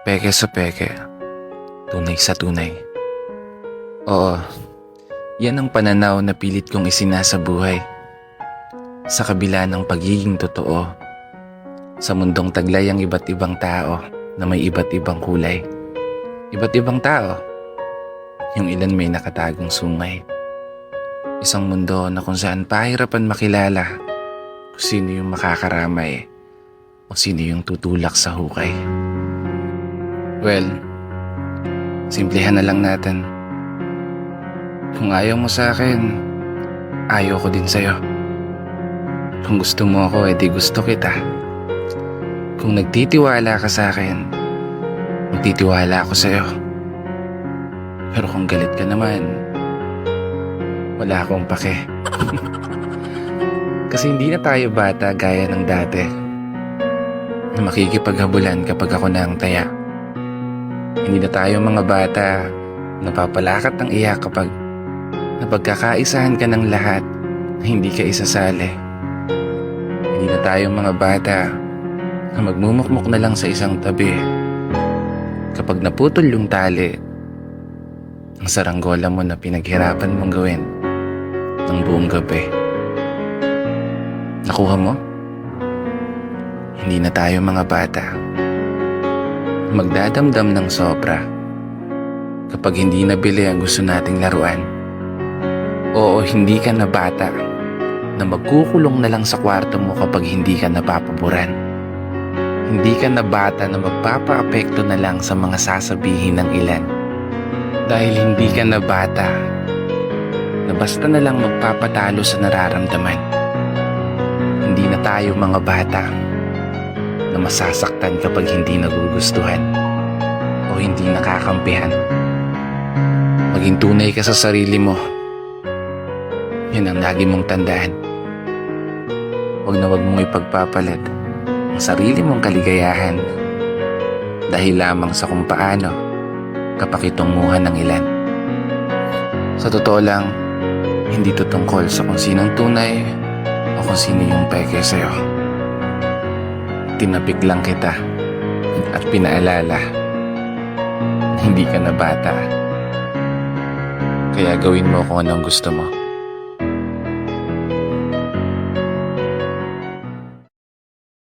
Peke sa peke, tunay sa tunay. Oo, yan ang pananaw na pilit kong isinasa buhay. Sa kabila ng pagiging totoo, sa mundong taglay ang iba't ibang tao na may iba't ibang kulay. Iba't ibang tao, yung ilan may nakatagong sungay. Isang mundo na kung saan pahirapan makilala kung sino yung makakaramay o sino yung tutulak sa hukay. Well, simplihan na lang natin. Kung ayaw mo sa akin, ayaw ko din sa'yo. Kung gusto mo ako, edi gusto kita. Kung nagtitiwala ka sa akin, magtitiwala ako sa'yo. Pero kung galit ka naman, wala akong pake. Kasi hindi na tayo bata gaya ng dati na makikipaghabulan kapag ako na ang taya. Hindi na tayo mga bata na papalakat ng iyak kapag napagkakaisahan ka ng lahat na hindi ka isasali. Hindi na tayo mga bata na magmumukmuk na lang sa isang tabi kapag naputol yung tali ang saranggola mo na pinaghirapan mong gawin ng buong gabi. Nakuha mo? Hindi na tayo mga bata magdadamdam ng sobra kapag hindi nabili ang gusto nating laruan. Oo, hindi ka na bata na magkukulong na lang sa kwarto mo kapag hindi ka napapaboran. Hindi ka na bata na magpapaapekto na lang sa mga sasabihin ng ilan. Dahil hindi ka na bata na basta na lang magpapatalo sa nararamdaman. Hindi na tayo mga bata na masasaktan kapag hindi nagugustuhan o hindi nakakampihan. Maging tunay ka sa sarili mo. Yan ang lagi mong tandaan. Huwag na huwag mong ipagpapalit ang sarili mong kaligayahan dahil lamang sa kung paano kapakitunguhan ng ilan. Sa totoo lang, hindi to tungkol sa kung sinong tunay o kung sino yung peke sa'yo. Tinapik lang kita at pinaalala na hindi ka na bata. Kaya gawin mo kung anong gusto mo.